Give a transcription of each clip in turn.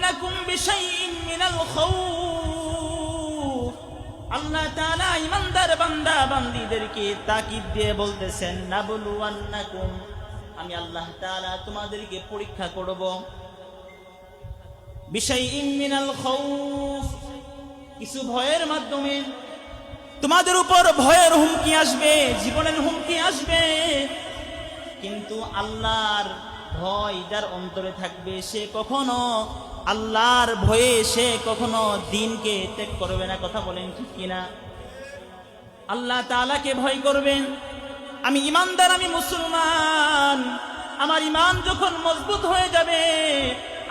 নাবলুওয়ান্নাকুম বিশাইইন মিনাল খাউফ। আল্লাহ তাআলা ঈমানদার বান্দা বান্দীদেরকে তাকিদ দিয়ে বলতেছেন, নাবলুওয়ান্নাকুম, আমি আল্লাহ তাআলা তোমাদেরকে পরীক্ষা করব। বিশাইইন মিনাল খাউফ, কিছু ভয়ের মাধ্যমে। তোমাদের উপর ভয়ের হুমকি আসবে, জীবনের হুমকি আসবে, কিন্তু আল্লাহর ভয় যার অন্তরে থাকবে সে কখনো আল্লাহর ভয়ে সে কখনো দিনকে ত্যাগ করবে না। কথা বলেন ঠিক কিনা? আল্লাহ তাআলাকে ভয় করবেন। আমি ঈমানদার, আমি মুসলমান, আমার ঈমান যখন মজবুত হয়ে যাবে,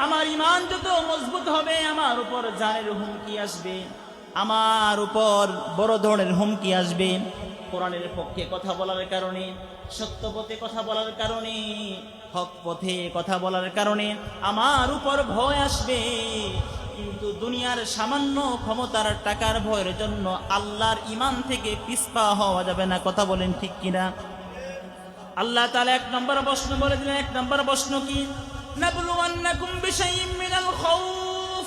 আমার ঈমান যত মজবুত হবে, আমার উপর জানের হুমকি আসবে, আমার উপর বড় ধরনের হুমকি আসবে। কোরআনের পক্ষে কথা বলার কারণে, সত্য পথে কথা বলার কারণে, হক পথে কথা বলার কারণে আমার উপর ভয় আসবে, কিন্তু দুনিয়ার সামান্য ক্ষমতার টাকার ভয়ের জন্য আল্লাহর ঈমান থেকে পিছপা হওয়া যাবে না। কথা বলেন ঠিক কিনা? আল্লাহ তাআলা এক নম্বর প্রশ্ন বলে দিলেন। এক নম্বর প্রশ্ন কি? নাবলুওয়ান্নাকুম বিশাইইন মিনাল খাউফ,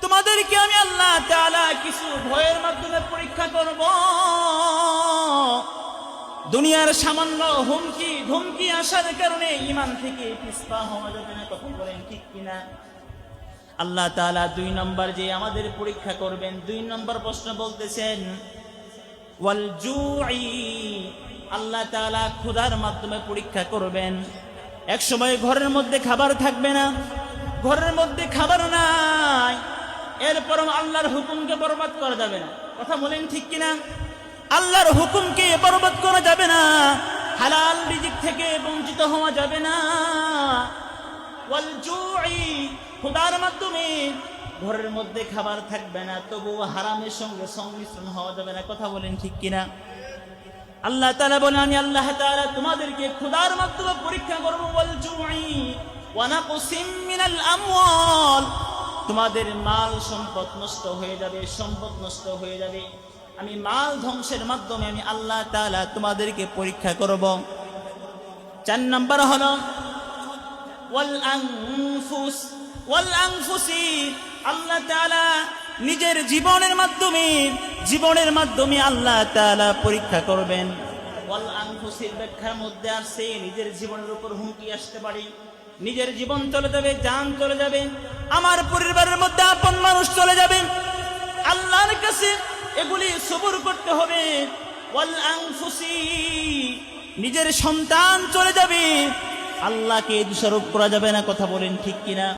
তোমাদেরকে আমি আল্লাহ তাআলা কিছু ভয়ের মাধ্যমে পরীক্ষা করব। দুনিয়ার সামান্য হুমকি ধমকি আসার কারণে ঈমান থেকে পিছপা হওয়া যাবে না। কথা বলেন ঠিক কিনা? আল্লাহ তাআলা দুই নম্বর যে আমাদের পরীক্ষা করবেন, দুই নম্বর প্রশ্ন বলতেছেন ওয়াল জুই, আল্লাহ তাআলা ক্ষুধার মাধ্যমে পরীক্ষা করবেন। এক সময় ঘরের মধ্যে খাবার থাকবে না, ঘরের মধ্যে খাবার নাই, এরপরও আল্লাহর হুকুমকে বরবাদ করা যাবে না। কথা বলেন ঠিক কিনা? আল্লাহর হুকুমকে বরবাদ করা যাবে না, হালাল রিজিক থেকে বঞ্চিত হওয়া যাবে না। ওয়াল জুই, ক্ষুধার মাধ্যমে ঘরের মধ্যে খাবার থাকবে না, তবুও হারামের সঙ্গে সংমিশ্রণ হওয়া যাবে না। কথা বলেন ঠিক কিনা? আল্লাহ তাআলা বলেন, আমি আল্লাহ তাআলা তোমাদেরকে ক্ষুধার মাধ্যমে পরীক্ষা করব। ওয়াল জুই ওয়া নাকসিম মিনাল আমওয়াল, তোমাদের মাল সম্পদ নষ্ট হয়ে যাবে, সম্পদ নষ্ট হয়ে যাবে। আমি মাল ধ্বংসের মাধ্যমে আমি আল্লাহ তাআলা তোমাদেরকে পরীক্ষা করব। চার নম্বর হলো ওয়াল আনফুস, ওয়াল আনফুসি, আল্লাহ তাআলা নিজের জীবনের মাধ্যমে আল্লাহ তাআলা পরীক্ষা করবেন। ওয়াল আনফুসির ব্যাখ্যার মধ্যে আছে নিজের জীবনের উপর হুমকি আসতে পারে, নিজের জীবন চলে যাবে, জান চলে যাবে, আমার পরিবারের মধ্যে আপন মানুষ চলে যাবে। আল্লাহর কাছে এগুলি সবর করতে হবে। ওয়াল আনফুসি, নিজের সন্তান চলে যাবে, আল্লাহকে দোষারোপ করা যাবে না। কথা বলেন ঠিক কিনা?